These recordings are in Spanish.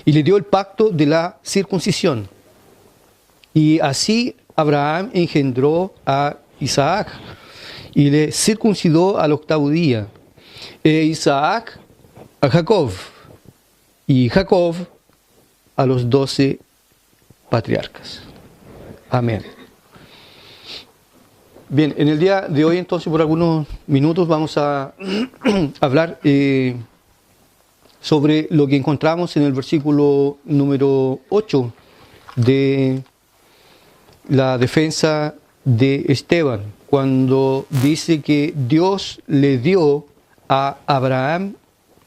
y le dio el pacto de la circuncisión. Y así Abraham engendró a Isaac y le circuncidó al 8º día. E Isaac a Jacob y Jacob a los 12 patriarcas. Amén. Bien, en el día de hoy entonces por algunos minutos vamos a hablar sobre lo que encontramos en el versículo número 8 de la defensa de Esteban, cuando dice que Dios le dio a Abraham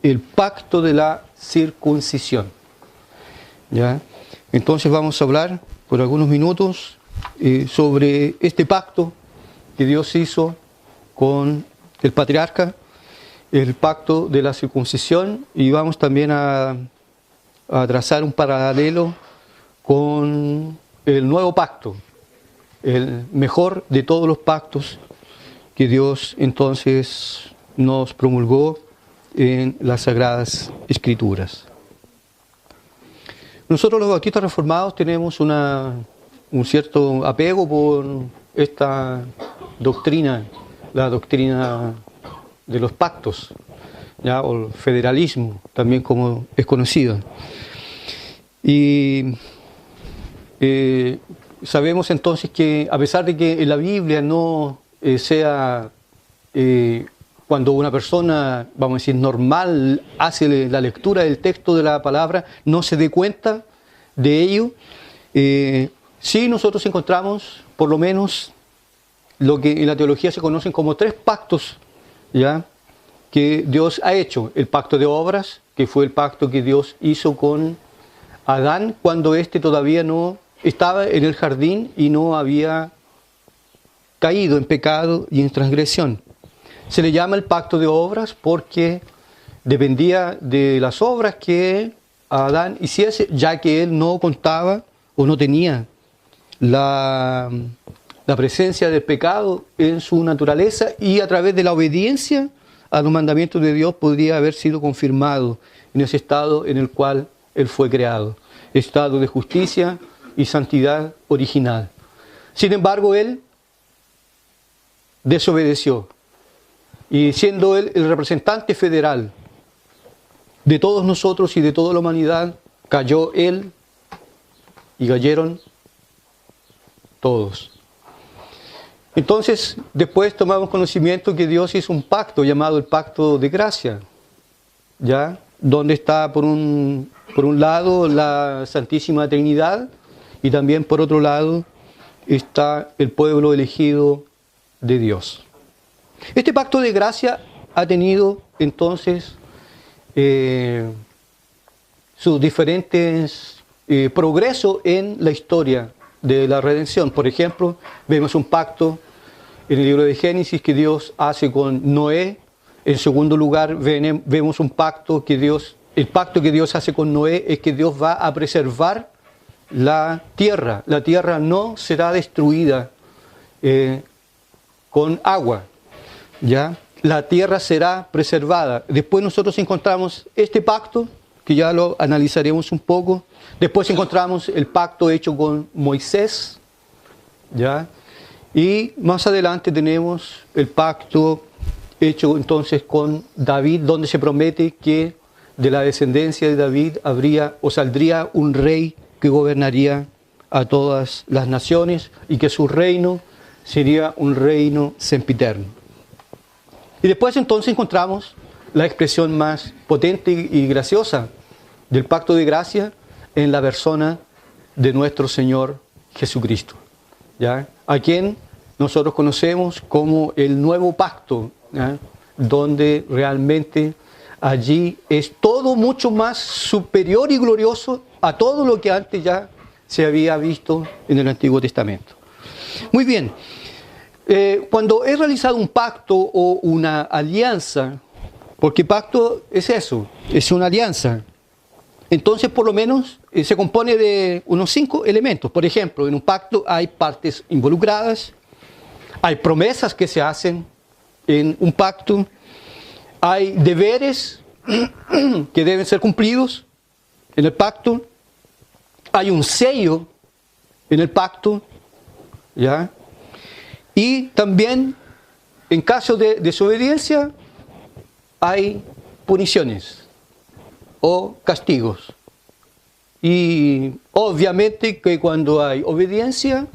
el pacto de la circuncisión. ¿Ya? Entonces vamos a hablar por algunos minutos sobre este pacto que Dios hizo con el patriarca, el pacto de la circuncisión, y vamos también a trazar un paralelo con el nuevo pacto, el mejor de todos los pactos que Dios entonces nos promulgó en las Sagradas Escrituras. Nosotros los bautistas reformados tenemos un cierto apego por esta doctrina, la doctrina de los pactos, ¿ya? O el federalismo, también como es conocido. Y sabemos entonces que a pesar de que en la Biblia no sea, cuando una persona, vamos a decir, normal hace la lectura del texto de la palabra, no se dé cuenta de ello, sí nosotros encontramos por lo menos lo que en la teología se conocen como 3 pactos, ¿ya?, que Dios ha hecho. El pacto de obras, que fue el pacto que Dios hizo con Adán cuando éste todavía no estaba en el jardín y no había caído en pecado y en transgresión. Se le llama el pacto de obras porque dependía de las obras que Adán hiciese, ya que él no contaba o no tenía la presencia del pecado en su naturaleza, y a través de la obediencia a los mandamientos de Dios podría haber sido confirmado en ese estado en el cual él fue creado, estado de justicia y santidad original. Sin embargo, él desobedeció, y siendo él el representante federal de todos nosotros y de toda la humanidad, cayó él y cayeron todos. Entonces, después tomamos conocimiento que Dios hizo un pacto llamado el pacto de gracia, ¿ya?, donde está por un lado la Santísima Trinidad, y también por otro lado está el pueblo elegido de Dios. Este pacto de gracia ha tenido entonces sus diferentes progresos en la historia de la redención. Por ejemplo, vemos un pacto en el libro de Génesis que Dios hace con Noé. En segundo lugar, vemos un pacto el pacto que Dios hace con Noé es que Dios va a preservar la tierra. La tierra no será destruida con agua, ¿ya? La tierra será preservada. Después nosotros encontramos este pacto, que ya lo analizaremos un poco. Después encontramos el pacto hecho con Moisés, ¿ya? Y más adelante tenemos el pacto hecho entonces con David, donde se promete que de la descendencia de David saldría un rey que gobernaría a todas las naciones, y que su reino sería un reino sempiterno. Y después entonces encontramos la expresión más potente y graciosa del pacto de gracia en la persona de nuestro Señor Jesucristo, ¿ya?, a quien nosotros conocemos como el nuevo pacto, ¿ya?, donde realmente allí es todo mucho más superior y glorioso a todo lo que antes ya se había visto en el Antiguo Testamento. Muy bien, cuando he realizado un pacto o una alianza, porque pacto es eso, es una alianza, entonces por lo menos se compone de unos 5 elementos. Por ejemplo, en un pacto hay partes involucradas, hay promesas que se hacen en un pacto, hay deberes que deben ser cumplidos, en el pacto, hay un sello en el pacto, ¿ya? Y también, en caso de desobediencia, hay puniciones o castigos. Y obviamente que cuando hay obediencia,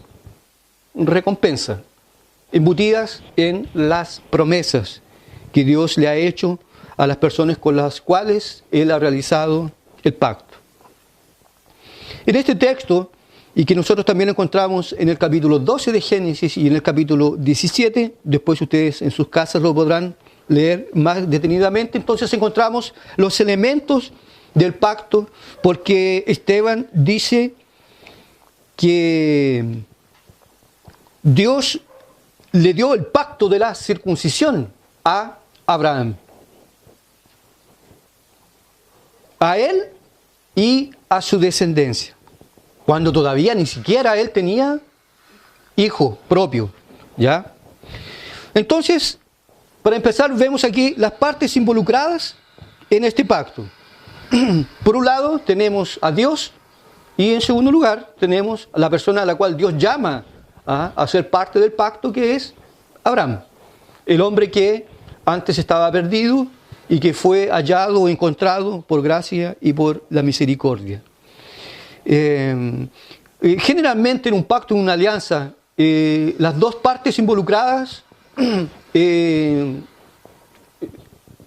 recompensa, embutidas en las promesas que Dios le ha hecho a las personas con las cuales Él ha realizado el pacto. En este texto, y que nosotros también encontramos en el capítulo 12 de Génesis y en el capítulo 17, después ustedes en sus casas lo podrán leer más detenidamente, entonces encontramos los elementos del pacto, porque Esteban dice que Dios le dio el pacto de la circuncisión a Abraham, a él y a su descendencia, cuando todavía ni siquiera él tenía hijo propio, ¿ya? Entonces, para empezar, vemos aquí las partes involucradas en este pacto. Por un lado, tenemos a Dios, y en segundo lugar, tenemos a la persona a la cual Dios llama a ser parte del pacto, que es Abraham, el hombre que antes estaba perdido y que fue hallado o encontrado por gracia y por la misericordia. Generalmente en un pacto, en una alianza, las dos partes involucradas,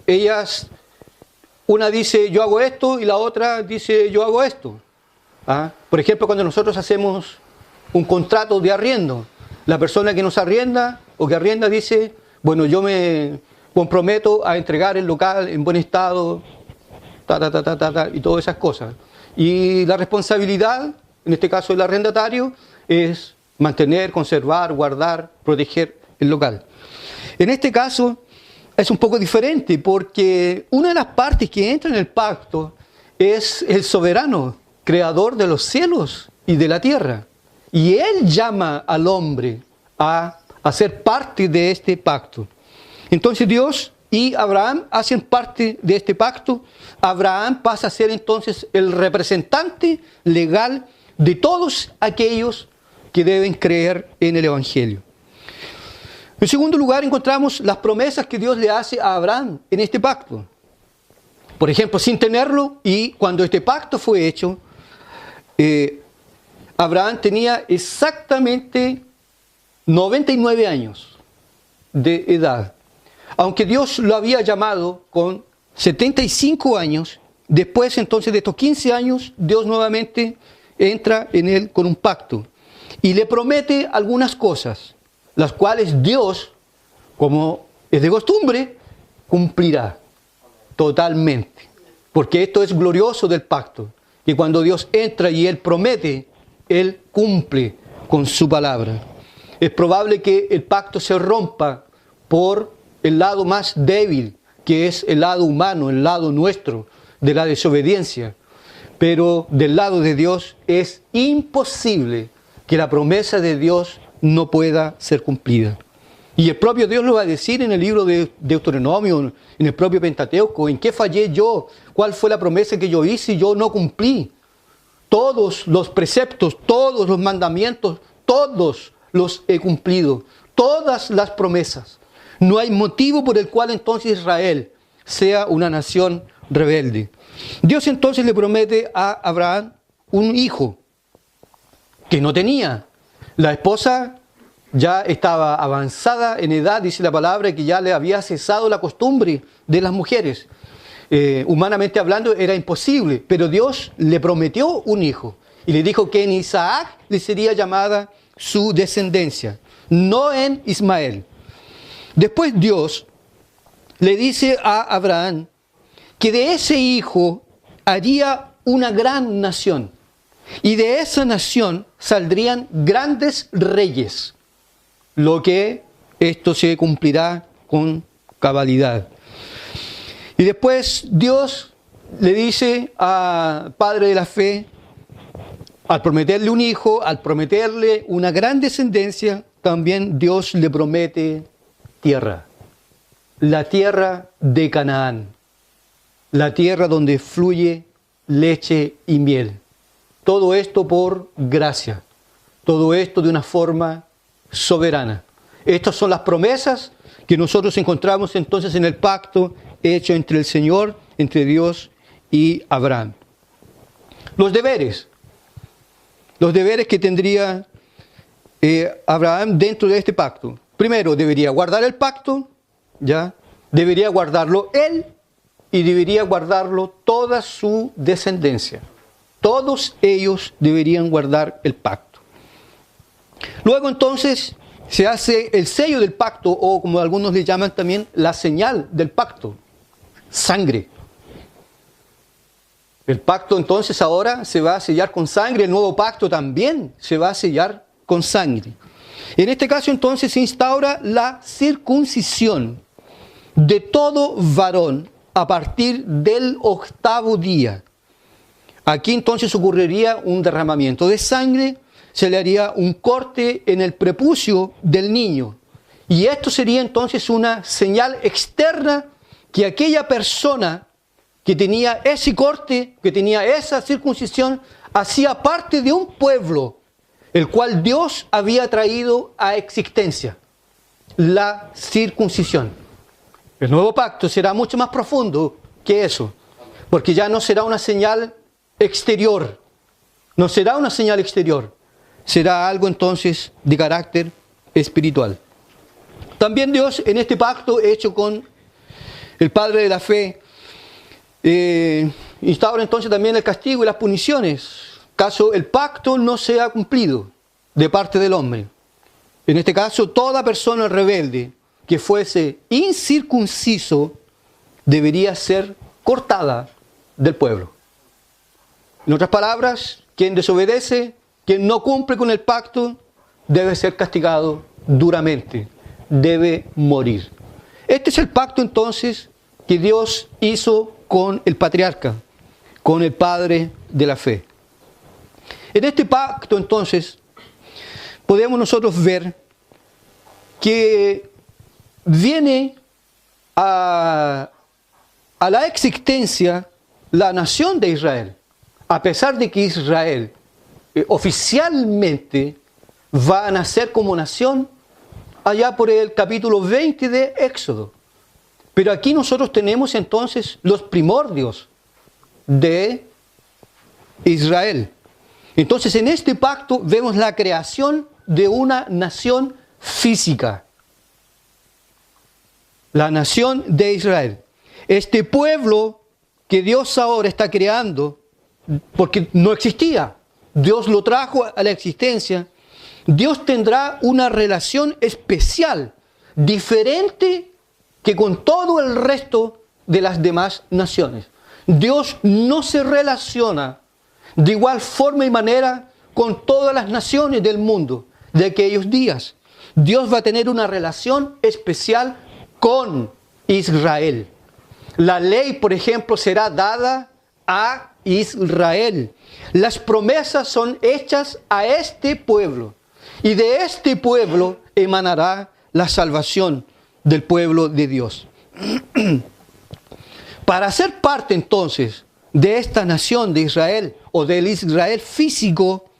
ellas, una dice yo hago esto y la otra dice yo hago esto. Por ejemplo, cuando nosotros hacemos un contrato de arriendo, la persona que nos arrienda o que arrienda dice, bueno, yo me comprometo a entregar el local en buen estado, y todas esas cosas. Y la responsabilidad, en este caso del arrendatario, es mantener, conservar, guardar, proteger el local. En este caso es un poco diferente, porque una de las partes que entra en el pacto es el soberano, creador de los cielos y de la tierra. Y Él llama al hombre a ser parte de este pacto. Entonces Dios y Abraham hacen parte de este pacto. Abraham pasa a ser entonces el representante legal de todos aquellos que deben creer en el Evangelio. En segundo lugar, encontramos las promesas que Dios le hace a Abraham en este pacto. Por ejemplo, sin tenerlo, y cuando este pacto fue hecho, Abraham tenía exactamente 99 años de edad. Aunque Dios lo había llamado con 75 años, después entonces de estos 15 años, Dios nuevamente entra en él con un pacto y le promete algunas cosas, las cuales Dios, como es de costumbre, cumplirá totalmente. Porque esto es glorioso del pacto, que cuando Dios entra y Él promete, Él cumple con su palabra. Es probable que el pacto se rompa por el lado más débil, que es el lado humano, el lado nuestro, de la desobediencia. Pero del lado de Dios es imposible que la promesa de Dios no pueda ser cumplida. Y el propio Dios lo va a decir en el libro de Deuteronomio, en el propio Pentateuco, ¿en qué fallé yo? ¿Cuál fue la promesa que yo hice y yo no cumplí? Todos los preceptos, todos los mandamientos, todos los he cumplido, todas las promesas. No hay motivo por el cual entonces Israel sea una nación rebelde. Dios entonces le promete a Abraham un hijo que no tenía. La esposa ya estaba avanzada en edad, dice la palabra, que ya le había cesado la costumbre de las mujeres. Humanamente hablando era imposible, pero Dios le prometió un hijo y le dijo que en Isaac le sería llamada su descendencia, no en Ismael. Después Dios le dice a Abraham que de ese hijo haría una gran nación y de esa nación saldrían grandes reyes, lo que esto se cumplirá con cabalidad. Y después Dios le dice al padre de la fe, al prometerle un hijo, al prometerle una gran descendencia, también Dios le promete tierra, la tierra de Canaán, la tierra donde fluye leche y miel. Todo esto por gracia. Todo esto de una forma soberana. Estas son las promesas que nosotros encontramos entonces en el pacto hecho entre el Señor, entre Dios y Abraham. Los deberes que tendría Abraham dentro de este pacto. Primero, debería guardar el pacto, ¿ya? Debería guardarlo él y debería guardarlo toda su descendencia. Todos ellos deberían guardar el pacto. Luego entonces se hace el sello del pacto, o como algunos le llaman también, la señal del pacto, sangre. El pacto entonces ahora se va a sellar con sangre, el nuevo pacto también se va a sellar con sangre. En este caso entonces se instaura la circuncisión de todo varón a partir del 8º día. Aquí entonces ocurriría un derramamiento de sangre, se le haría un corte en el prepucio del niño. Y esto sería entonces una señal externa que aquella persona que tenía ese corte, que tenía esa circuncisión, hacía parte de un pueblo, el cual Dios había traído a existencia. La circuncisión. El nuevo pacto será mucho más profundo que eso, porque ya no será una señal exterior, no será una señal exterior, será algo entonces de carácter espiritual. También Dios en este pacto hecho con el Padre de la fe, instaura entonces también el castigo y las puniciones, caso el pacto no sea cumplido de parte del hombre. En este caso, toda persona rebelde que fuese incircunciso debería ser cortada del pueblo. En otras palabras, quien desobedece, quien no cumple con el pacto, debe ser castigado duramente, debe morir. Este es el pacto entonces que Dios hizo con el patriarca, con el padre de la fe. En este pacto entonces podemos nosotros ver que viene a la existencia la nación de Israel, a pesar de que Israel oficialmente va a nacer como nación allá por el capítulo 20 de Éxodo. Pero aquí nosotros tenemos entonces los primordios de Israel. Entonces en este pacto vemos la creación de una nación física. La nación de Israel. Este pueblo que Dios ahora está creando, porque no existía, Dios lo trajo a la existencia, Dios tendrá una relación especial, diferente que con todo el resto de las demás naciones. Dios no se relaciona de igual forma y manera con todas las naciones del mundo de aquellos días. Dios va a tener una relación especial con Israel. La ley, por ejemplo, será dada a Israel. Las promesas son hechas a este pueblo. Y de este pueblo emanará la salvación del pueblo de Dios. Para ser parte entonces de esta nación de Israel o del Israel físico,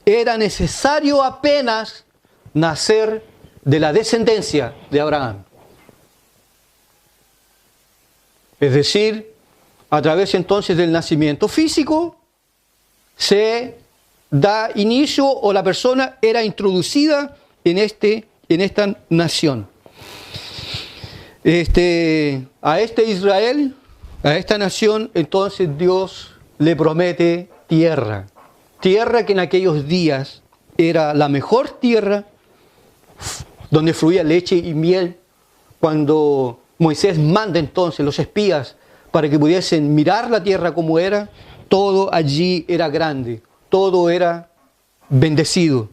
era necesario apenas nacer de la descendencia de Abraham. Es decir, a través entonces del nacimiento físico se da inicio o la persona era introducida en esta nación. A este Israel, a esta nación, entonces Dios le promete tierra. Tierra que en aquellos días era la mejor tierra, donde fluía leche y miel. Cuando Moisés manda entonces los espías para que pudiesen mirar la tierra como era, todo allí era grande, todo era bendecido.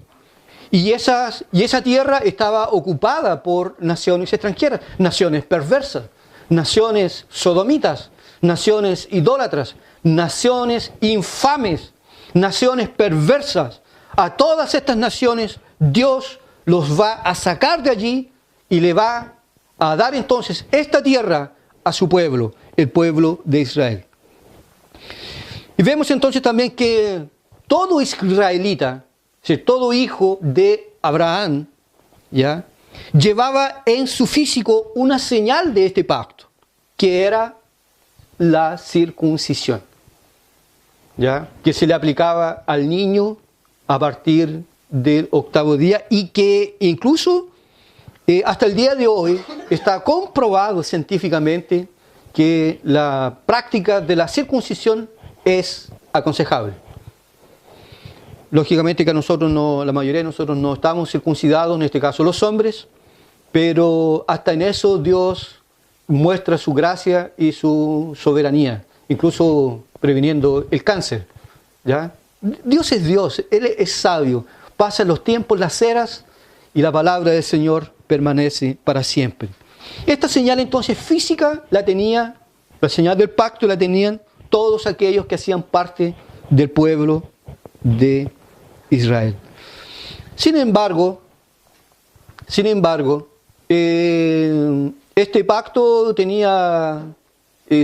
Y esa tierra estaba ocupada por naciones extranjeras, naciones perversas, naciones sodomitas, naciones idólatras, naciones infames, naciones perversas. A todas estas naciones Dios los va a sacar de allí y le va a dar entonces esta tierra a su pueblo, el pueblo de Israel. Y vemos entonces también que todo israelita, todo hijo de Abraham, ¿ya?, llevaba en su físico una señal de este pacto, que era la circuncisión, ¿ya?, que se le aplicaba al niño a partir del 8º día y que incluso hasta el día de hoy está comprobado científicamente que la práctica de la circuncisión es aconsejable. Lógicamente que la mayoría de nosotros no estamos circuncidados, en este caso los hombres, pero hasta en eso Dios muestra su gracia y su soberanía, incluso previniendo el cáncer, ¿ya? Dios es Dios, Él es sabio, pasan los tiempos, las eras, y la palabra del Señor permanece para siempre. Esta señal entonces física la tenía, la señal del pacto la tenían todos aquellos que hacían parte del pueblo de Israel. Sin embargo, este pacto tenía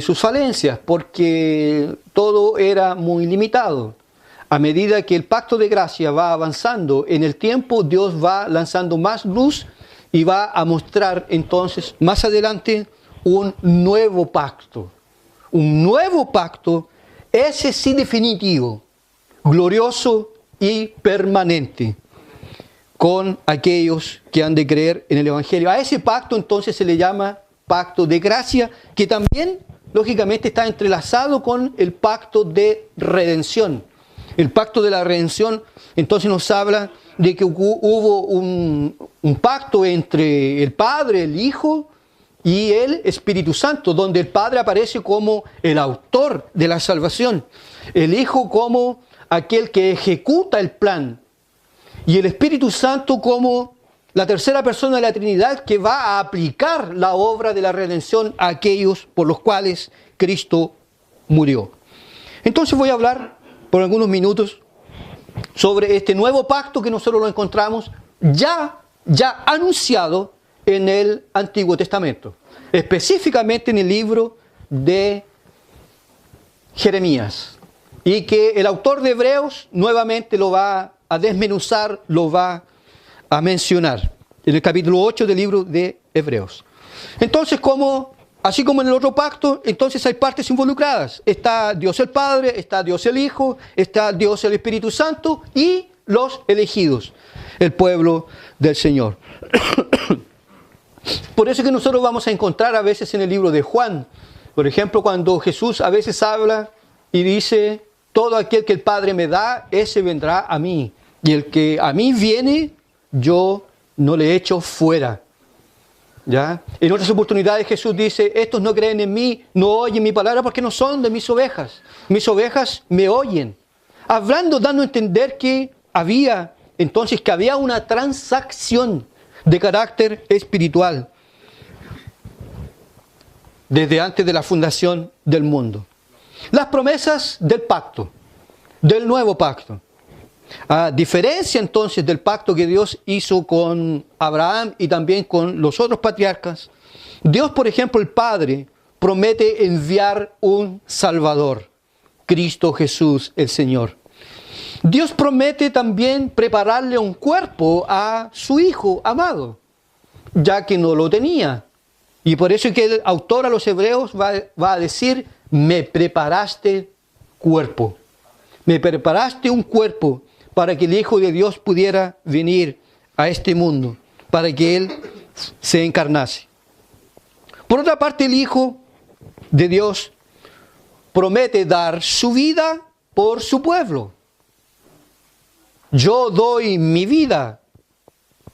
sus falencias porque todo era muy limitado. A medida que el pacto de gracia va avanzando en el tiempo, Dios va lanzando más luz y va a mostrar entonces más adelante un nuevo pacto. Un nuevo pacto, ese sí definitivo, glorioso y permanente, con aquellos que han de creer en el Evangelio. A ese pacto entonces se le llama pacto de gracia, que también lógicamente está entrelazado con el pacto de redención. El pacto de la redención entonces nos habla de que hubo un pacto entre el Padre, el Hijo y el Espíritu Santo, donde el Padre aparece como el autor de la salvación, el Hijo como aquel que ejecuta el plan, y el Espíritu Santo como la tercera persona de la Trinidad que va a aplicar la obra de la redención a aquellos por los cuales Cristo murió. Entonces voy a hablar por algunos minutos sobre este nuevo pacto que nosotros lo encontramos ya anunciado en el Antiguo Testamento, específicamente en el libro de Jeremías, y que el autor de Hebreos nuevamente lo va a desmenuzar, lo va a mencionar en el capítulo 8 del libro de Hebreos. Entonces, así como en el otro pacto, entonces hay partes involucradas. Está Dios el Padre, está Dios el Hijo, está Dios el Espíritu Santo y los elegidos, el pueblo del Señor. Por eso que nosotros vamos a encontrar a veces en el libro de Juan, por ejemplo, cuando Jesús a veces habla y dice: todo aquel que el Padre me da, ese vendrá a mí. Y el que a mí viene, yo no le echo fuera. ¿Ya? En otras oportunidades Jesús dice: estos no creen en mí, no oyen mi palabra porque no son de mis ovejas. Mis ovejas me oyen. Hablando, dando a entender que había una transacción de carácter espiritual desde antes de la fundación del mundo. Las promesas del pacto, del nuevo pacto. A diferencia entonces del pacto que Dios hizo con Abraham y también con los otros patriarcas, Dios, por ejemplo, el Padre, promete enviar un Salvador, Cristo Jesús el Señor. Dios promete también prepararle un cuerpo a su Hijo amado, ya que no lo tenía. Y por eso es que el autor a los Hebreos va a decir: me preparaste cuerpo. Me preparaste un cuerpo para que el Hijo de Dios pudiera venir a este mundo, para que Él se encarnase. Por otra parte, el Hijo de Dios promete dar su vida por su pueblo. Yo doy mi vida,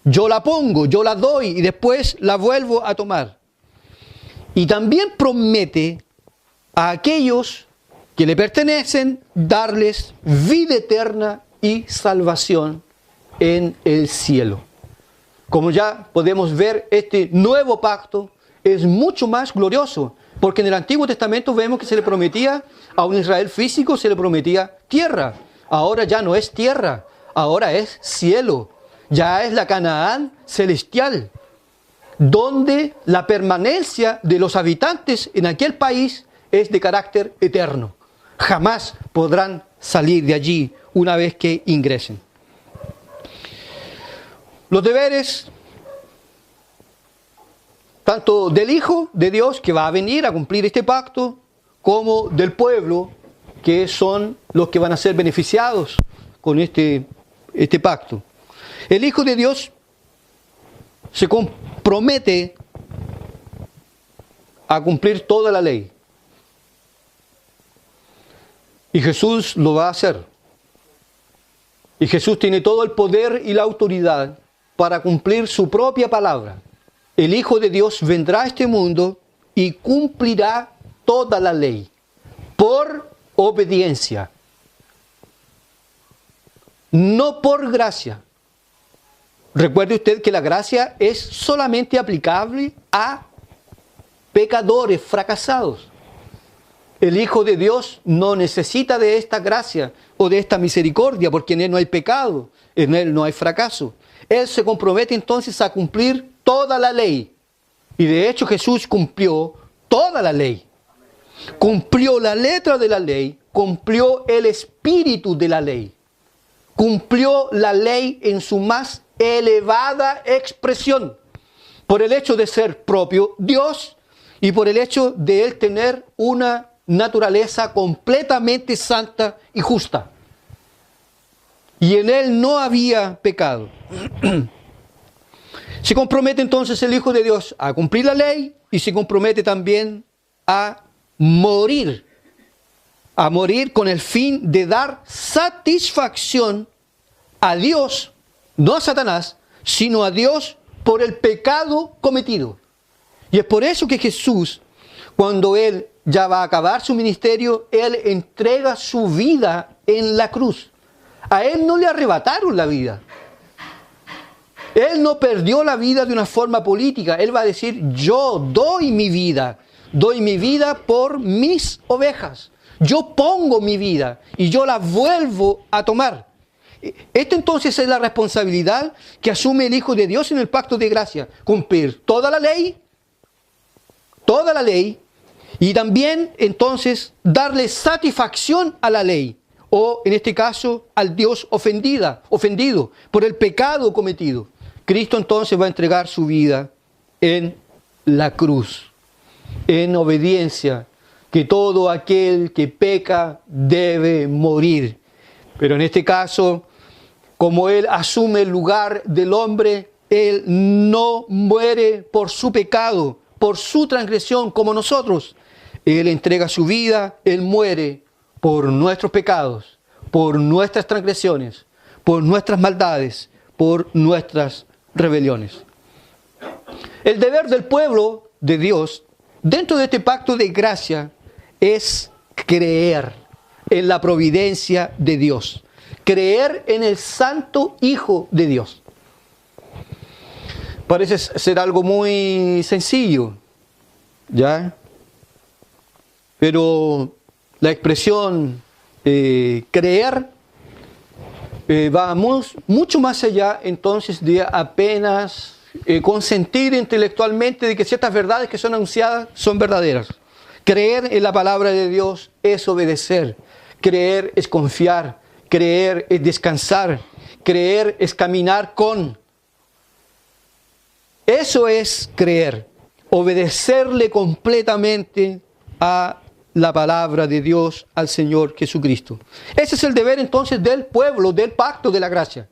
yo la pongo, yo la doy y después la vuelvo a tomar. Y también promete a aquellos que le pertenecen darles vida eterna y salvación en el cielo. Como ya podemos ver, este nuevo pacto es mucho más glorioso, porque en el Antiguo Testamento vemos que se le prometía a un Israel físico, se le prometía tierra. Ahora ya no es tierra, ahora es cielo. Ya es la Canaán celestial, donde la permanencia de los habitantes en aquel país es de carácter eterno. Jamás podrán salir de allí una vez que ingresen. Los deberes, tanto del Hijo de Dios que va a venir a cumplir este pacto, como del pueblo, que son los que van a ser beneficiados con este pacto. El Hijo de Dios se compromete a cumplir toda la ley. Y Jesús lo va a hacer. Y Jesús tiene todo el poder y la autoridad para cumplir su propia palabra. El Hijo de Dios vendrá a este mundo y cumplirá toda la ley por obediencia, no por gracia. Recuerde usted que la gracia es solamente aplicable a pecadores fracasados. El Hijo de Dios no necesita de esta gracia o de esta misericordia, porque en Él no hay pecado, en Él no hay fracaso. Él se compromete entonces a cumplir toda la ley. Y de hecho Jesús cumplió toda la ley. Cumplió la letra de la ley, cumplió el espíritu de la ley. Cumplió la ley en su más elevada expresión, por el hecho de ser propio Dios y por el hecho de Él tener una naturaleza completamente santa y justa. Y en Él no había pecado. Se compromete entonces el Hijo de Dios a cumplir la ley y se compromete también a morir con el fin de dar satisfacción a Dios, no a Satanás, sino a Dios por el pecado cometido. Y es por eso que Jesús, cuando Él ya va a acabar su ministerio, Él entrega su vida en la cruz. A Él no le arrebataron la vida. Él no perdió la vida de una forma política. Él va a decir, yo doy mi vida por mis ovejas. Yo pongo mi vida y yo la vuelvo a tomar. Esta entonces es la responsabilidad que asume el Hijo de Dios en el pacto de gracia. Cumplir toda la ley, y también entonces darle satisfacción a la ley, o en este caso al Dios ofendido por el pecado cometido. Cristo entonces va a entregar su vida en la cruz, en obediencia, que todo aquel que peca debe morir. Pero en este caso, como Él asume el lugar del hombre, Él no muere por su pecado, por su transgresión como nosotros. Él entrega su vida, Él muere por nuestros pecados, por nuestras transgresiones, por nuestras maldades, por nuestras rebeliones. El deber del pueblo de Dios dentro de este pacto de gracia es creer en la providencia de Dios, creer en el Santo Hijo de Dios. Parece ser algo muy sencillo, ¿ya? Pero la expresión creer va mucho más allá entonces de apenas consentir intelectualmente de que ciertas verdades que son anunciadas son verdaderas. Creer en la palabra de Dios es obedecer, creer es confiar, creer es descansar, creer es caminar con. Eso es creer, obedecerle completamente a la palabra de Dios, al Señor Jesucristo. Ese es el deber entonces del pueblo, del pacto de la gracia.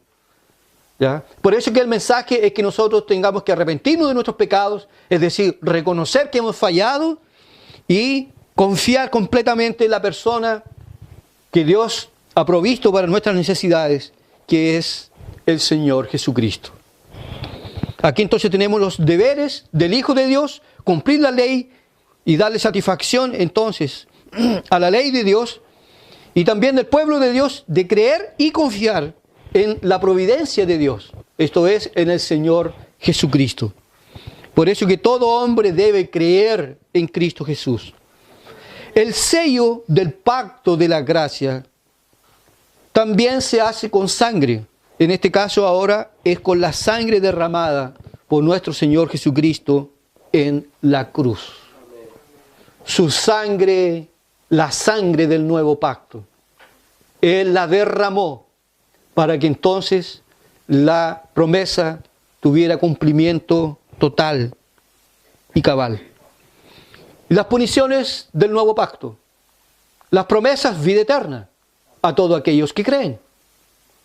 ¿Ya? Por eso que el mensaje es que nosotros tengamos que arrepentirnos de nuestros pecados, es decir, reconocer que hemos fallado y confiar completamente en la persona que Dios ha provisto para nuestras necesidades, que es el Señor Jesucristo. Aquí entonces tenemos los deberes del Hijo de Dios, cumplir la ley y darle satisfacción entonces a la ley de Dios, y también del pueblo de Dios de creer y confiar en la providencia de Dios, esto es, en el Señor Jesucristo. Por eso que todo hombre debe creer en Cristo Jesús. El sello del pacto de la gracia también se hace con sangre. En este caso ahora es con la sangre derramada por nuestro Señor Jesucristo en la cruz. Su sangre la sangre del nuevo pacto. Él la derramó para que entonces la promesa tuviera cumplimiento total y cabal. Y las puniciones del nuevo pacto. Las promesas, vida eterna a todos aquellos que creen.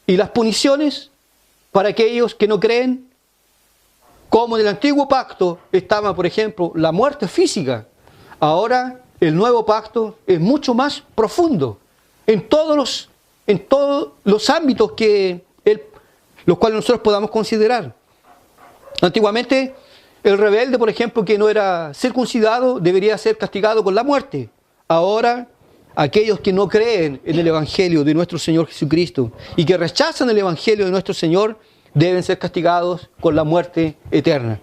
Y las puniciones para aquellos que no creen, como en el antiguo pacto estaba, por ejemplo, la muerte física. Ahora el nuevo pacto es mucho más profundo en todos los ámbitos los cuales nosotros podamos considerar. Antiguamente, el rebelde, por ejemplo, que no era circuncidado, debería ser castigado con la muerte. Ahora, aquellos que no creen en el Evangelio de nuestro Señor Jesucristo y que rechazan el Evangelio de nuestro Señor, deben ser castigados con la muerte eterna.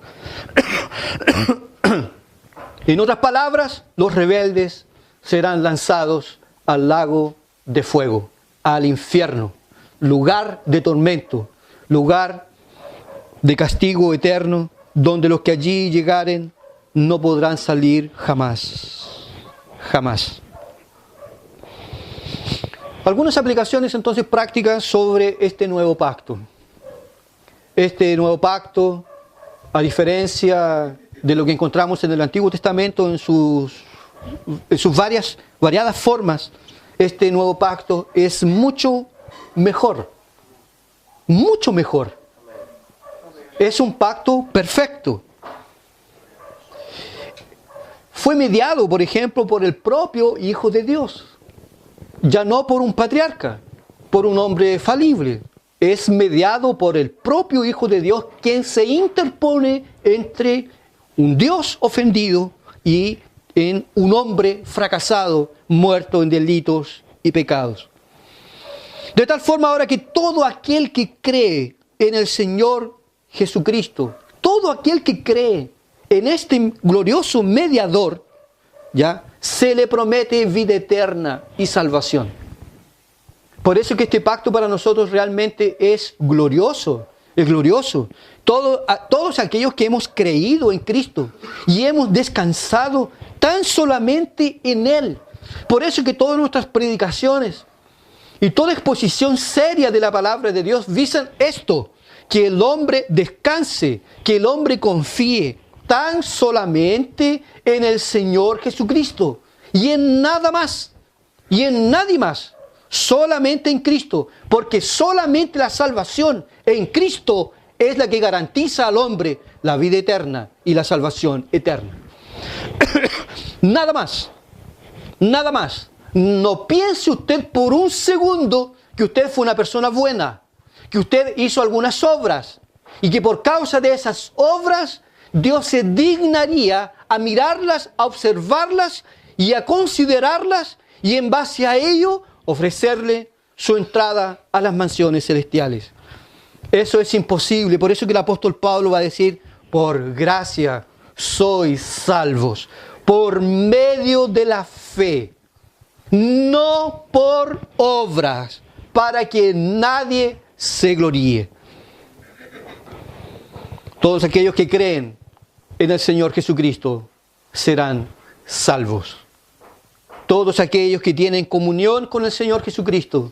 En otras palabras, los rebeldes serán lanzados al lago de fuego, al infierno, lugar de tormento, lugar de castigo eterno, donde los que allí llegaren no podrán salir jamás. Jamás. Algunas aplicaciones entonces prácticas sobre este nuevo pacto. Este nuevo pacto, a diferencia de lo que encontramos en el Antiguo Testamento en sus variadas formas, este nuevo pacto es mucho mejor. Mucho mejor. Es un pacto perfecto. Fue mediado, por ejemplo, por el propio Hijo de Dios. Ya no por un patriarca, por un hombre falible. Es mediado por el propio Hijo de Dios, quien se interpone entre un Dios ofendido y en un hombre fracasado, muerto en delitos y pecados. De tal forma ahora que todo aquel que cree en el Señor Jesucristo, todo aquel que cree en este glorioso mediador, ya se le promete vida eterna y salvación. Por eso que este pacto para nosotros realmente es glorioso, es glorioso. Todos aquellos que hemos creído en Cristo y hemos descansado tan solamente en Él. Por eso que todas nuestras predicaciones y toda exposición seria de la palabra de Dios visan esto, que el hombre descanse, que el hombre confíe tan solamente en el Señor Jesucristo y en nada más, y en nadie más, solamente en Cristo, porque solamente la salvación en Cristo es la que garantiza al hombre la vida eterna y la salvación eterna. Nada más, nada más. No piense usted por un segundo que usted fue una persona buena, que usted hizo algunas obras y que por causa de esas obras Dios se dignaría a mirarlas, a observarlas y a considerarlas y en base a ello ofrecerle su entrada a las mansiones celestiales. Eso es imposible. Por eso que el apóstol Pablo va a decir: por gracia sois salvos, por medio de la fe, no por obras, para que nadie se gloríe. Todos aquellos que creen en el Señor Jesucristo serán salvos. Todos aquellos que tienen comunión con el Señor Jesucristo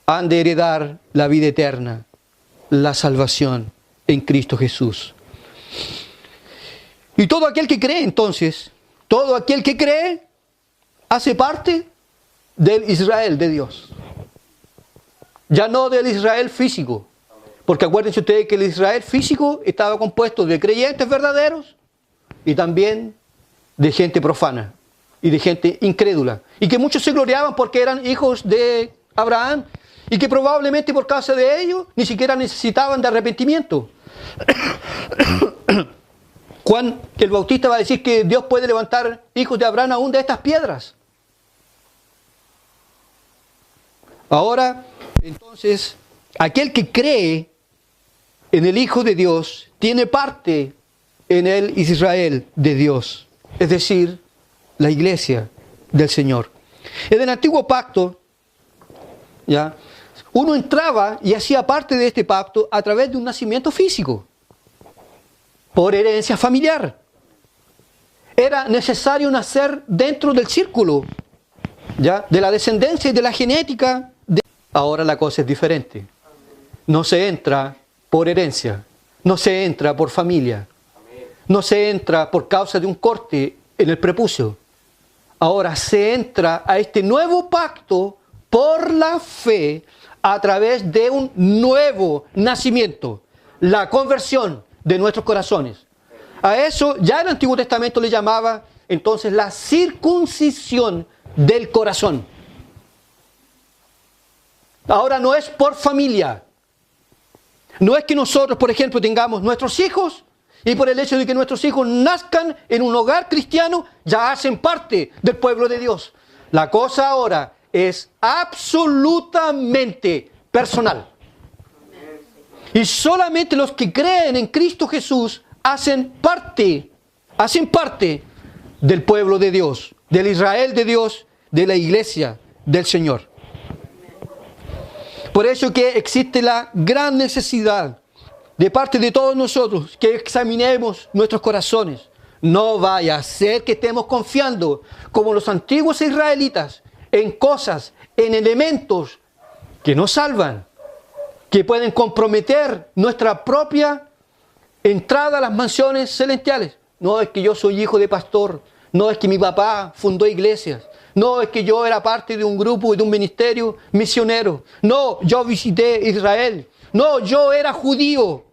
han de heredar la vida eterna, la salvación en Cristo Jesús. Y todo aquel que cree, entonces, todo aquel que cree, hace parte del Israel de Dios. Ya no del Israel físico. Porque acuérdense ustedes que el Israel físico estaba compuesto de creyentes verdaderos y también de gente profana y de gente incrédula. Y que muchos se gloriaban porque eran hijos de Abraham y que probablemente por causa de ello ni siquiera necesitaban de arrepentimiento. Juan el Bautista va a decir que Dios puede levantar hijos de Abraham aún de estas piedras. Ahora, entonces, aquel que cree en el Hijo de Dios tiene parte en el Israel de Dios, es decir, la iglesia del Señor. En el antiguo pacto, ¿ya?, uno entraba y hacía parte de este pacto a través de un nacimiento físico, por herencia familiar. Era necesario nacer dentro del círculo ¿ya? De la descendencia y de la genética. Ahora la cosa es diferente. No se entra por herencia, no se entra por familia, no se entra por causa de un corte en el prepucio. Ahora se entra a este nuevo pacto por la fe a través de un nuevo nacimiento, la conversión de nuestros corazones. A eso ya el Antiguo Testamento le llamaba entonces la circuncisión del corazón. Ahora no es por familia. No es que nosotros, por ejemplo, tengamos nuestros hijos y por el hecho de que nuestros hijos nazcan en un hogar cristiano, ya hacen parte del pueblo de Dios. La cosa ahora es absolutamente personal. Y solamente los que creen en Cristo Jesús hacen parte del pueblo de Dios, del Israel de Dios, de la iglesia del Señor. Por eso que existe la gran necesidad de parte de todos nosotros que examinemos nuestros corazones. No vaya a ser que estemos confiando, como los antiguos israelitas, en cosas, en elementos que nos salvan, que pueden comprometer nuestra propia entrada a las mansiones celestiales. No es que yo soy hijo de pastor, no es que mi papá fundó iglesias, no es que yo era parte de un grupo, de un ministerio misionero, no, yo visité Israel, no, yo era judío.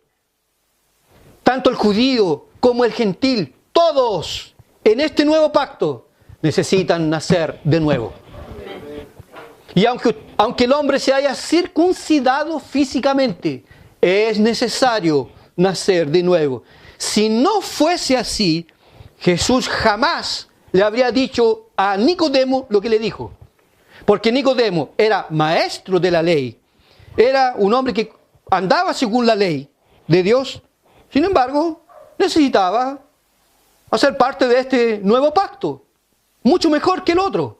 Tanto el judío como el gentil, todos en este nuevo pacto necesitan nacer de nuevo. Y aunque el hombre se haya circuncidado físicamente, es necesario nacer de nuevo. Si no fuese así, Jesús jamás le habría dicho a Nicodemo lo que le dijo. Porque Nicodemo era maestro de la ley, era un hombre que andaba según la ley de Dios. Sin embargo, necesitaba hacer parte de este nuevo pacto, mucho mejor que el otro,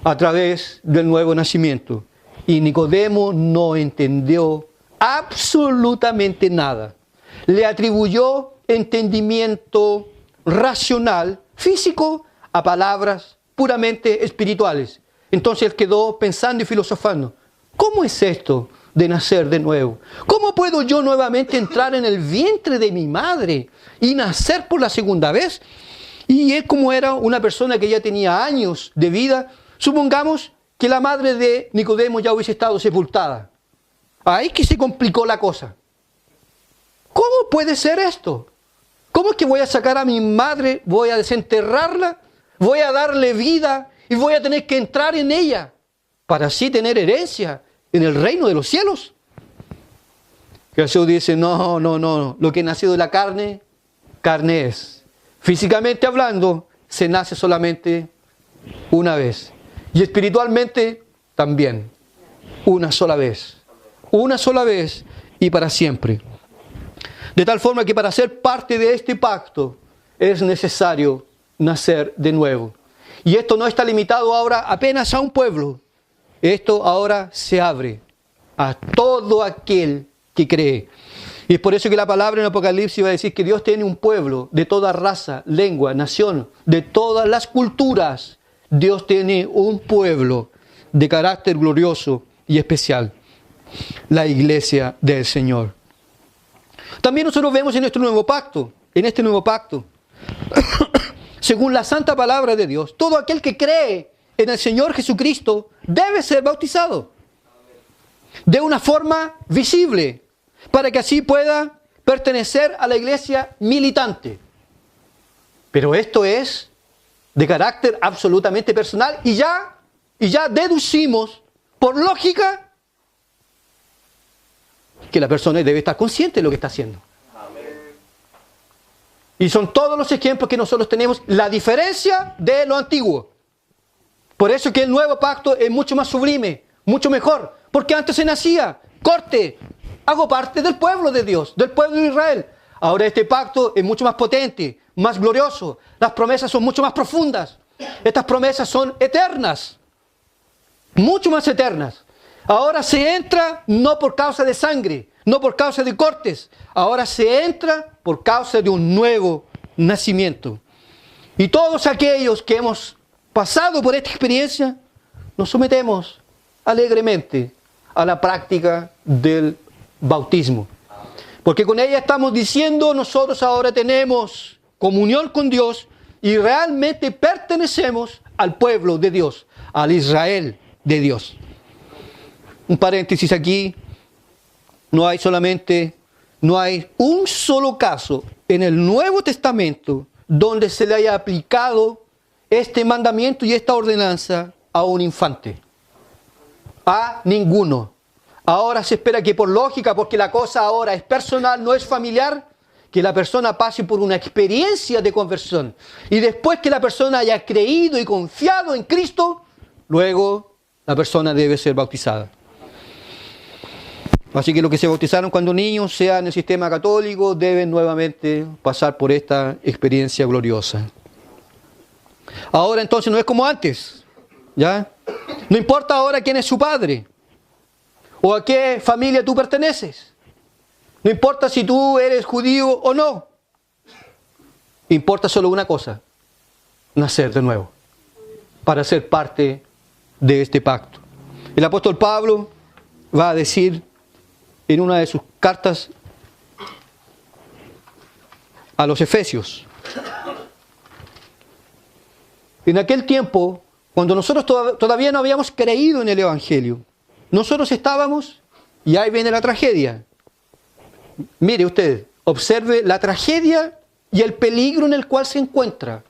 a través del nuevo nacimiento. Y Nicodemo no entendió absolutamente nada. Le atribuyó entendimiento racional, físico, a palabras puramente espirituales. Entonces él quedó pensando y filosofando. ¿Cómo es esto de nacer de nuevo? ¿Cómo puedo yo nuevamente entrar en el vientre de mi madre y nacer por la segunda vez? Y él, como era una persona que ya tenía años de vida, supongamos que la madre de Nicodemo ya hubiese estado sepultada. Ahí que se complicó la cosa. ¿Cómo puede ser esto? ¿Cómo es que voy a sacar a mi madre, voy a desenterrarla, voy a darle vida y voy a tener que entrar en ella para así tener herencia en el reino de los cielos? Jesús dice, no, lo que nació de la carne, carne es. Físicamente hablando, se nace solamente una vez. Y espiritualmente también, una sola vez y para siempre. De tal forma que para ser parte de este pacto es necesario nacer de nuevo. Y esto no está limitado ahora apenas a un pueblo. Esto ahora se abre a todo aquel que cree. Y es por eso que la palabra en Apocalipsis va a decir que Dios tiene un pueblo de toda raza, lengua, nación, de todas las culturas. Dios tiene un pueblo de carácter glorioso y especial. La iglesia del Señor. También nosotros vemos en este nuevo pacto, según la santa palabra de Dios, todo aquel que cree en el Señor Jesucristo debe ser bautizado de una forma visible, para que así pueda pertenecer a la iglesia militante. Pero esto es de carácter absolutamente personal y ya deducimos por lógica que la persona debe estar consciente de lo que está haciendo. Y son todos los ejemplos que nosotros tenemos, la diferencia de lo antiguo. Por eso que el nuevo pacto es mucho más sublime, mucho mejor, porque antes se nacía, corte, hago parte del pueblo de Dios, del pueblo de Israel. Ahora este pacto es mucho más potente, más glorioso, las promesas son mucho más profundas, estas promesas son eternas, mucho más eternas. Ahora se entra no por causa de sangre, no por causa de cortes. Ahora se entra por causa de un nuevo nacimiento. Y todos aquellos que hemos pasado por esta experiencia, nos sometemos alegremente a la práctica del bautismo. Porque con ella estamos diciendo, nosotros ahora tenemos comunión con Dios y realmente pertenecemos al pueblo de Dios, al Israel de Dios. Un paréntesis aquí, no hay un solo caso en el Nuevo Testamento donde se le haya aplicado este mandamiento y esta ordenanza a un infante. A ninguno. Ahora se espera que por lógica, porque la cosa ahora es personal, no es familiar, que la persona pase por una experiencia de conversión. Y después que la persona haya creído y confiado en Cristo, luego la persona debe ser bautizada. Así que los que se bautizaron cuando niños, sean en el sistema católico, deben nuevamente pasar por esta experiencia gloriosa. Ahora entonces no es como antes, ¿ya? No importa ahora quién es su padre o a qué familia tú perteneces. No importa si tú eres judío o no. Importa solo una cosa: nacer de nuevo para ser parte de este pacto. El apóstol Pablo va a decir en una de sus cartas a los Efesios: en aquel tiempo, cuando nosotros todavía no habíamos creído en el Evangelio, nosotros estábamos, y ahí viene la tragedia. Mire usted, observe la tragedia y el peligro en el cual se encuentran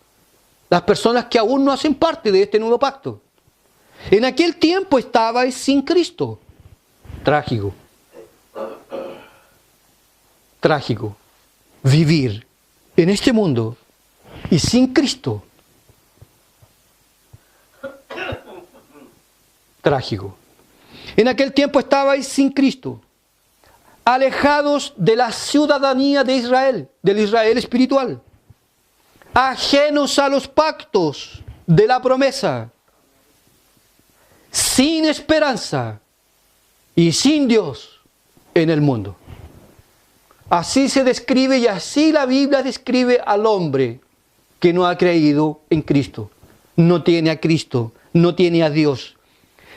las personas que aún no hacen parte de este nuevo pacto. En aquel tiempo estabais sin Cristo. Trágico. Trágico. Vivir en este mundo y sin Cristo. Trágico. En aquel tiempo estabais sin Cristo, alejados de la ciudadanía de Israel, del Israel espiritual, ajenos a los pactos de la promesa, sin esperanza y sin Dios en el mundo. Así se describe y así la Biblia describe al hombre que no ha creído en Cristo, no tiene a Cristo, no tiene a Dios.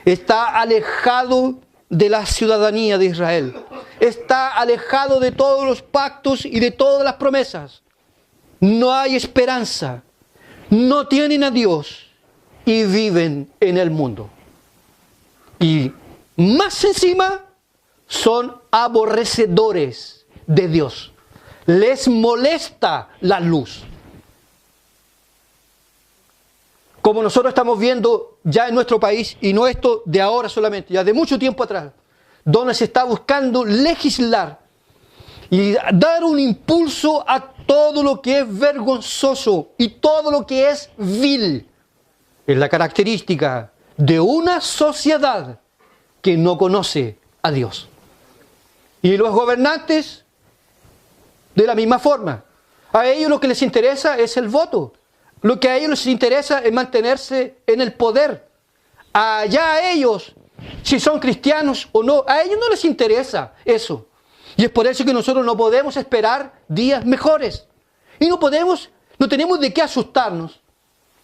Está alejado de la ciudadanía de Israel. Está alejado de todos los pactos y de todas las promesas. No hay esperanza. No tienen a Dios y viven en el mundo. Y más encima son aborrecedores de Dios. Les molesta la luz. Como nosotros estamos viendo ya en nuestro país, y no esto de ahora solamente, ya de mucho tiempo atrás, donde se está buscando legislar y dar un impulso a todo lo que es vergonzoso y todo lo que es vil. Es la característica de una sociedad que no conoce a Dios. Y los gobernantes, de la misma forma. A ellos lo que les interesa es el voto. Lo que a ellos les interesa es mantenerse en el poder. Allá a ellos, si son cristianos o no, a ellos no les interesa eso. Y es por eso que nosotros no podemos esperar días mejores. Y no tenemos de qué asustarnos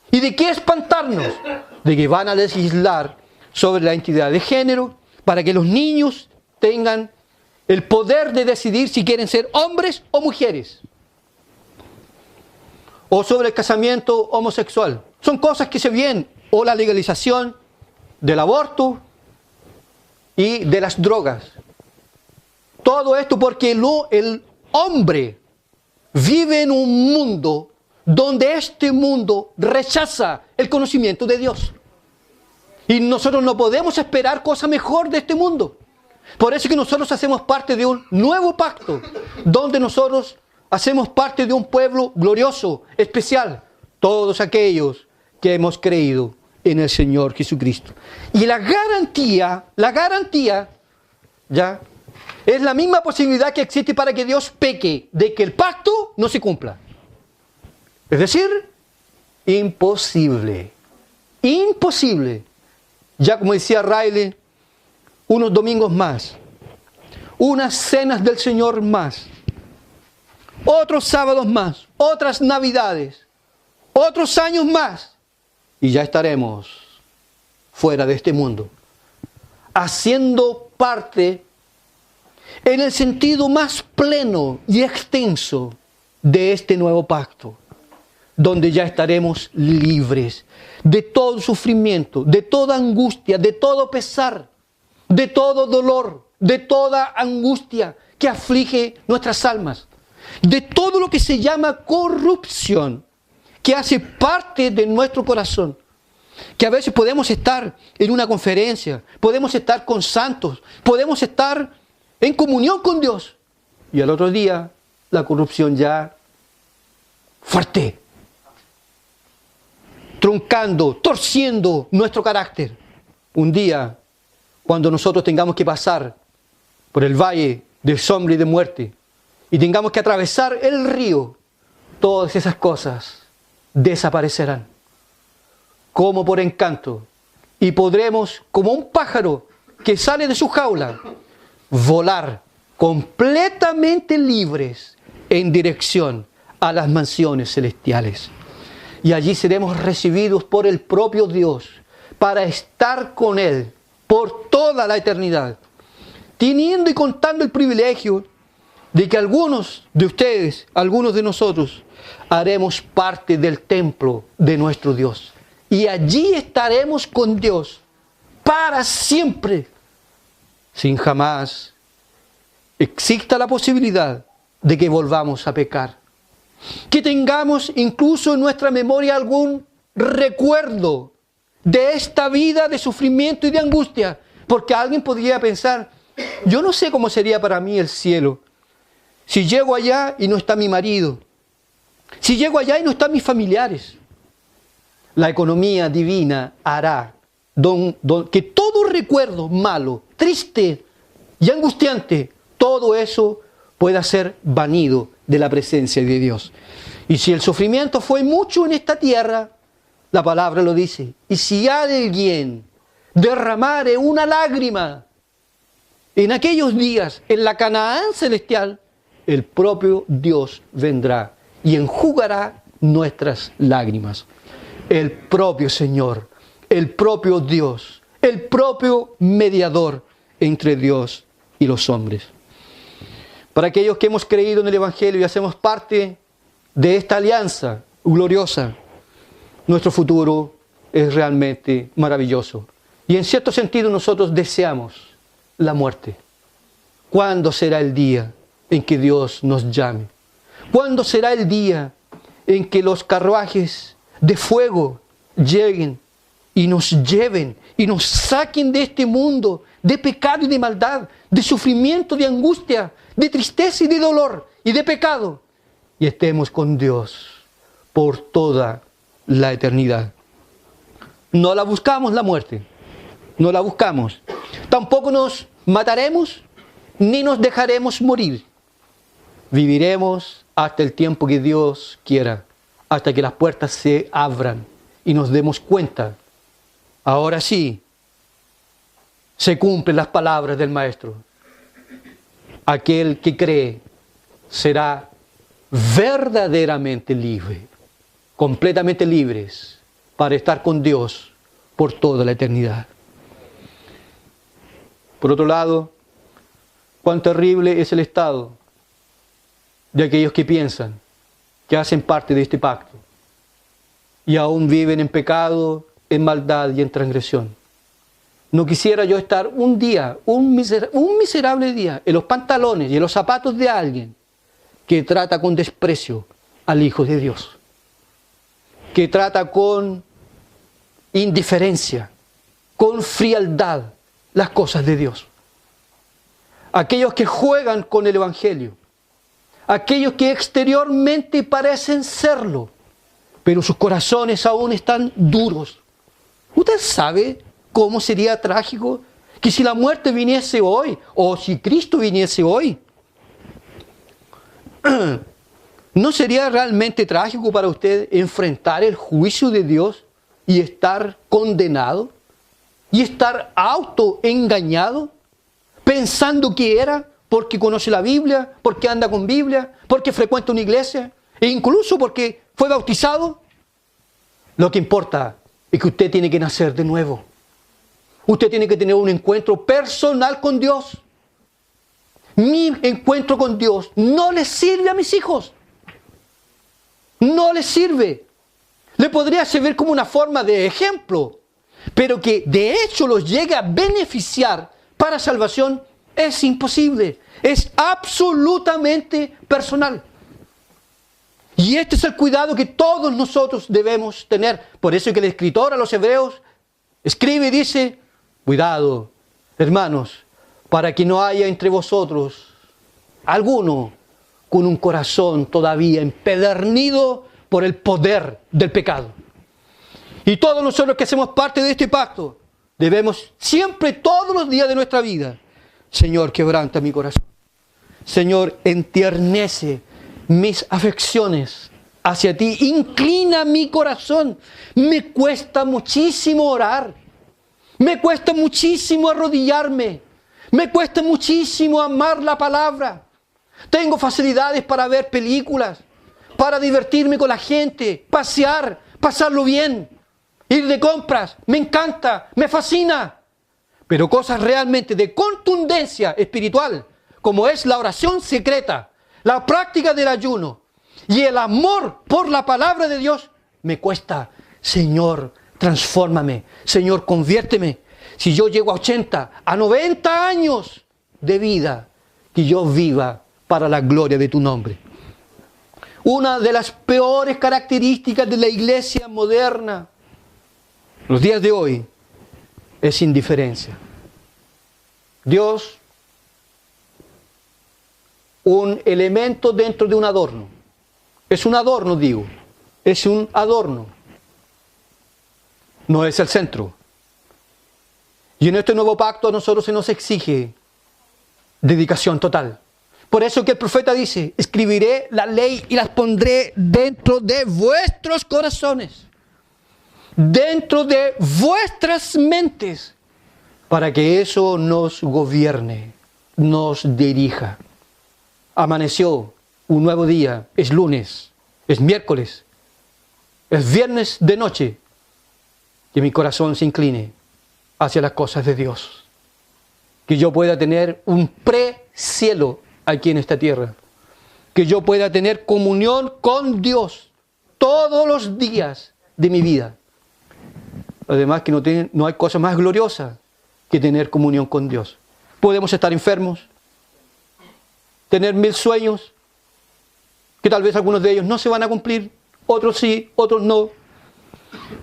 y de qué espantarnos de que van a legislar sobre la identidad de género para que los niños tengan el poder de decidir si quieren ser hombres o mujeres. O sobre el casamiento homosexual. Son cosas que se vienen. O la legalización del aborto y de las drogas. Todo esto porque el hombre vive en un mundo donde este mundo rechaza el conocimiento de Dios. Y nosotros no podemos esperar cosa mejor de este mundo. Por eso es que nosotros hacemos parte de un nuevo pacto, donde nosotros hacemos parte de un pueblo glorioso, especial, todos aquellos que hemos creído en el Señor Jesucristo. Y la garantía, ya, es la misma posibilidad que existe para que Dios peque, de que el pacto no se cumpla. Es decir, imposible. Imposible. Ya como decía Riley, unos domingos más, unas cenas del Señor más, otros sábados más, otras navidades, otros años más, y ya estaremos fuera de este mundo, haciendo parte en el sentido más pleno y extenso de este nuevo pacto, donde ya estaremos libres de todo sufrimiento, de toda angustia, de todo pesar, de todo dolor, de toda angustia que aflige nuestras almas, de todo lo que se llama corrupción, que hace parte de nuestro corazón. Que a veces podemos estar en una conferencia, podemos estar con santos, podemos estar en comunión con Dios, y al otro día la corrupción ya fuerte, truncando, torciendo nuestro carácter. Un día, cuando nosotros tengamos que pasar por el valle de sombra y de muerte, y tengamos que atravesar el río, todas esas cosas desaparecerán como por encanto, y podremos, como un pájaro que sale de su jaula, volar completamente libres en dirección a las mansiones celestiales. Y allí seremos recibidos por el propio Dios para estar con Él por toda la eternidad, teniendo y contando el privilegio de que algunos de ustedes, algunos de nosotros, haremos parte del templo de nuestro Dios. Y allí estaremos con Dios para siempre, sin jamás exista la posibilidad de que volvamos a pecar. Que tengamos incluso en nuestra memoria algún recuerdo de esta vida de sufrimiento y de angustia. Porque alguien podría pensar, yo no sé cómo sería para mí el cielo. Si llego allá y no está mi marido. Si llego allá y no están mis familiares. La economía divina hará que todo recuerdo malo, triste y angustiante, todo eso pueda ser banido de la presencia de Dios. Y si el sufrimiento fue mucho en esta tierra, la palabra lo dice, y si alguien derramare una lágrima en aquellos días, en la Canaán celestial, el propio Dios vendrá y enjugará nuestras lágrimas. El propio Señor, el propio Dios, el propio mediador entre Dios y los hombres. Para aquellos que hemos creído en el Evangelio y hacemos parte de esta alianza gloriosa, nuestro futuro es realmente maravilloso. Y en cierto sentido nosotros deseamos la muerte. ¿Cuándo será el día en que Dios nos llame? ¿Cuándo será el día en que los carruajes de fuego lleguen y nos lleven y nos saquen de este mundo de pecado y de maldad, de sufrimiento, de angustia, de tristeza y de dolor y de pecado, y estemos con Dios por toda la eternidad? No la buscamos la muerte, no la buscamos. Tampoco nos mataremos ni nos dejaremos morir. Viviremos hasta el tiempo que Dios quiera, hasta que las puertas se abran y nos demos cuenta. Ahora sí, se cumplen las palabras del Maestro. Aquel que cree será verdaderamente libre, completamente libres para estar con Dios por toda la eternidad. Por otro lado, cuán terrible es el estado de aquellos que piensan que hacen parte de este pacto y aún viven en pecado, en maldad y en transgresión. No quisiera yo estar un día, un miserable día, en los pantalones y en los zapatos de alguien que trata con desprecio al Hijo de Dios, que trata con indiferencia, con frialdad las cosas de Dios. Aquellos que juegan con el Evangelio, aquellos que exteriormente parecen serlo, pero sus corazones aún están duros. ¿Usted sabe cómo sería trágico que si la muerte viniese hoy, o si Cristo viniese hoy? ¿No sería realmente trágico para usted enfrentar el juicio de Dios y estar condenado? ¿Y estar autoengañado? Pensando que era porque conoce la Biblia, porque anda con Biblia, porque frecuenta una iglesia, e incluso porque fue bautizado. Lo que importa es que usted tiene que nacer de nuevo. Usted tiene que tener un encuentro personal con Dios. Mi encuentro con Dios no les sirve a mis hijos. No les sirve. Le podría servir como una forma de ejemplo, pero que de hecho los llegue a beneficiar para salvación es imposible. Es absolutamente personal. Y este es el cuidado que todos nosotros debemos tener. Por eso es que el escritor a los hebreos escribe y dice: cuidado, hermanos, para que no haya entre vosotros alguno con un corazón todavía empedernido por el poder del pecado. Y todos nosotros que hacemos parte de este pacto, debemos siempre, todos los días de nuestra vida: Señor, quebranta mi corazón. Señor, entiernece mis afecciones hacia ti. Inclina mi corazón. Me cuesta muchísimo orar. Me cuesta muchísimo arrodillarme. Me cuesta muchísimo amar la palabra. Tengo facilidades para ver películas, para divertirme con la gente, pasear, pasarlo bien, ir de compras. Me encanta, me fascina. Pero cosas realmente de contundencia espiritual, como es la oración secreta, la práctica del ayuno y el amor por la palabra de Dios, me cuesta. Señor, transfórmame. Señor, conviérteme. Si yo llego a 80, a 90 años de vida, que yo viva para la gloria de tu nombre. Una de las peores características de la iglesia moderna, los días de hoy, es indiferencia. Dios, un elemento dentro de un adorno. Es un adorno, digo. Es un adorno. No es el centro. Y en este nuevo pacto a nosotros se nos exige dedicación total. Por eso que el profeta dice: escribiré la ley y las pondré dentro de vuestros corazones, dentro de vuestras mentes, para que eso nos gobierne, nos dirija. Amaneció un nuevo día, es lunes, es miércoles, es viernes de noche, que mi corazón se incline hacia las cosas de Dios. Que yo pueda tener un pre-cielo aquí en esta tierra. Que yo pueda tener comunión con Dios todos los días de mi vida. Además que no hay cosa más gloriosa que tener comunión con Dios. Podemos estar enfermos, tener 1000 sueños, que tal vez algunos de ellos no se van a cumplir, otros sí, otros no.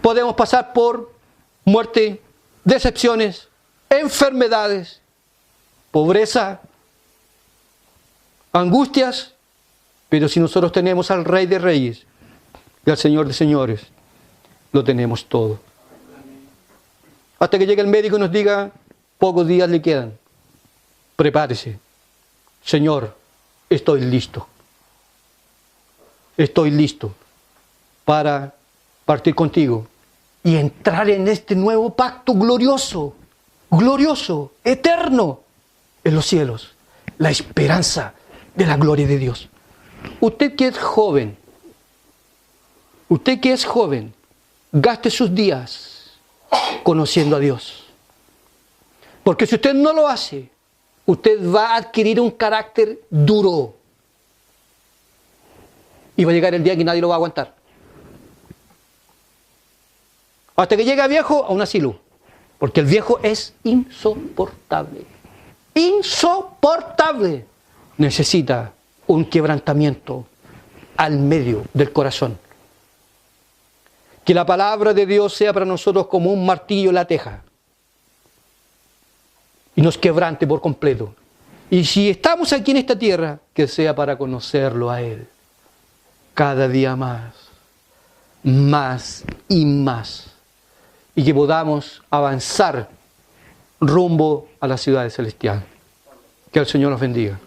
Podemos pasar por muerte, decepciones, enfermedades, pobreza, angustias, pero si nosotros tenemos al Rey de Reyes y al Señor de Señores, lo tenemos todo. Hasta que llegue el médico y nos diga: pocos días le quedan, prepárese. Señor, estoy listo. Estoy listo para partir contigo y entrar en este nuevo pacto glorioso, glorioso, eterno, en los cielos. La esperanza de la gloria de Dios. Usted que es joven, gaste sus días conociendo a Dios. Porque si usted no lo hace, usted va a adquirir un carácter duro. Y va a llegar el día que nadie lo va a aguantar. Hasta que llegue a viejo, a un asilo. Porque el viejo es insoportable. Insoportable. Necesita un quebrantamiento al medio del corazón. Que la palabra de Dios sea para nosotros como un martillo en la teja. Y nos quebrante por completo. Y si estamos aquí en esta tierra, que sea para conocerlo a Él. Cada día más. Más y más. Y que podamos avanzar rumbo a la ciudad celestial. Que el Señor nos bendiga.